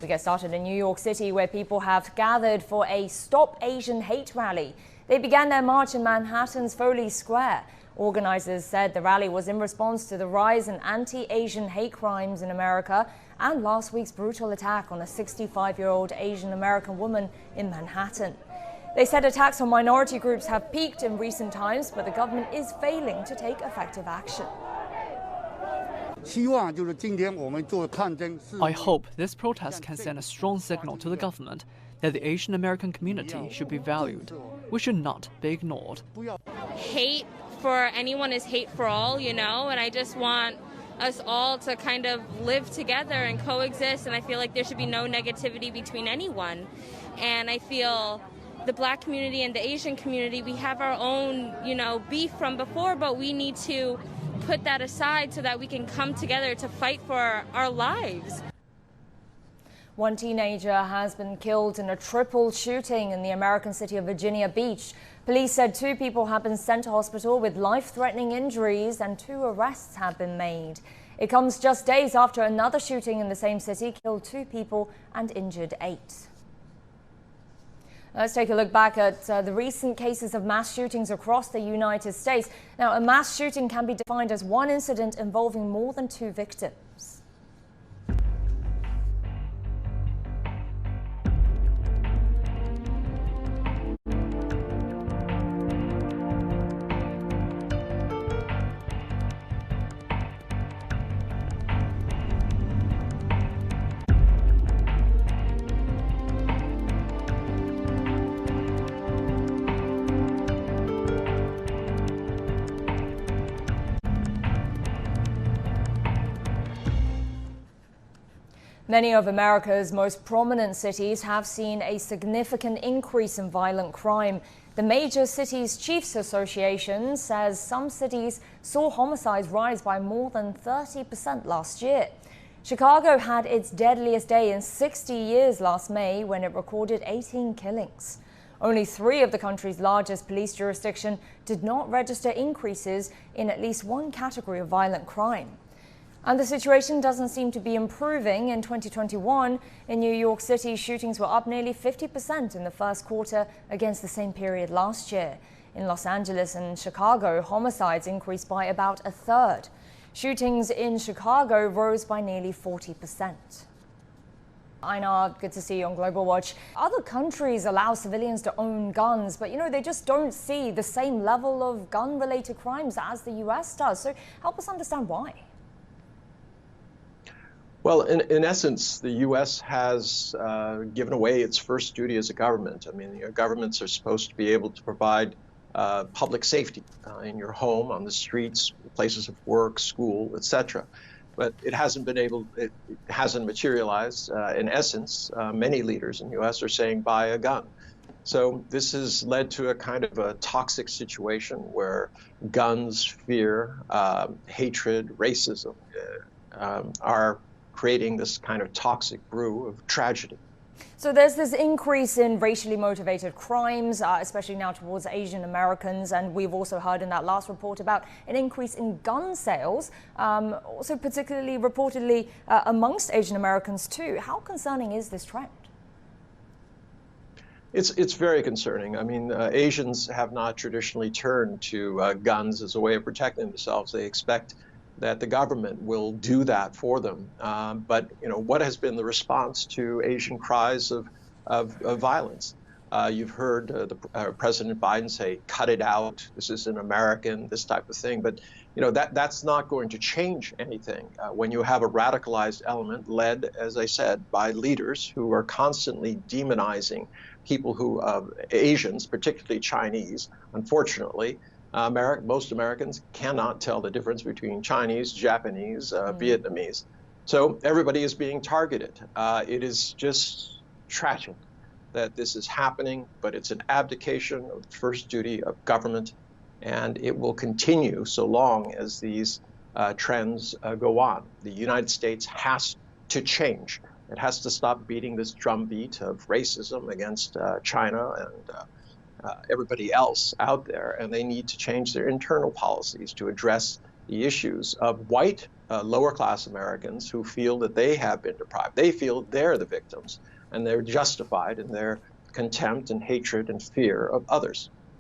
We get started in New York City, where people have gathered for a Stop Asian Hate rally. They began their march in Manhattan's Foley Square. Organizers said the rally was in response to the rise in anti-Asian hate crimes in America and last week's brutal attack on a 65-year-old Asian American woman in Manhattan. They said attacks on minority groups have peaked in recent times, but the government is failing to take effective action. I hope this protest can send a strong signal to the government that the Asian American community should be valued. We should not be ignored. Hate for anyone is hate for all, and I just want us all to kind of live together and coexist, and I feel like there should be no negativity between anyone. And I feel the Black community and the Asian community, we have our own, beef from before, but we need to put that aside so that we can come together to fight for our lives. One teenager has been killed in a triple shooting in the American city of Virginia Beach. Police said 2 people have been sent to hospital with life-threatening injuries and 2 arrests have been made. It comes just days after another shooting in the same city killed 2 people and injured 8. Let's take a look back at the recent cases of mass shootings across the United States. Now, a mass shooting can be defined as one incident involving more than 2 victims. Many of America's most prominent cities have seen a significant increase in violent crime. The Major Cities Chiefs Association says some cities saw homicides rise by more than 30% last year. Chicago had its deadliest day in 60 years last May when it recorded 18 killings. Only 3 of the country's largest police jurisdiction did not register increases in at least one category of violent crime. And the situation doesn't seem to be improving. In 2021, in New York City, shootings were up nearly 50% in the first quarter against the same period last year. In Los Angeles and Chicago, homicides increased by about a third. Shootings in Chicago rose by nearly 40%. Einar, good to see you on Global Watch. Other countries allow civilians to own guns, but they just don't see the same level of gun-related crimes as the US does. So help us understand why. Well, in essence, the U.S. has given away its first duty as a government. I mean, governments are supposed to be able to provide public safety in your home, on the streets, places of work, school, etc. But it hasn't materialized. In essence, many leaders in the U.S. are saying buy a gun. So this has led to a kind of a toxic situation where guns, fear, hatred, racism are creating this kind of toxic brew of tragedy. So there's this increase in racially motivated crimes, especially now towards Asian Americans, and we've also heard in that last report about an increase in gun sales, also particularly reportedly amongst Asian Americans too. How concerning is this trend? It's very concerning. I mean, Asians have not traditionally turned to guns as a way of protecting themselves. They expect that the government will do that for them. But what has been the response to Asian cries of violence? You've heard President Biden say, cut it out, this isn't American, this type of thing. But that's not going to change anything when you have a radicalized element led, as I said, by leaders who are constantly demonizing people who, Asians, particularly Chinese, unfortunately. Most Americans cannot tell the difference between Chinese, Japanese, Vietnamese. So everybody is being targeted. It is just tragic that this is happening, but it's an abdication of the first duty of government, and it will continue so long as these trends go on. The United States has to change. It has to stop beating this drumbeat of racism against China and everybody else out there, and they need to change their internal policies to address the issues of white lower class Americans who feel that they have been deprived. They feel they're the victims, and they're justified in their contempt and hatred and fear of others.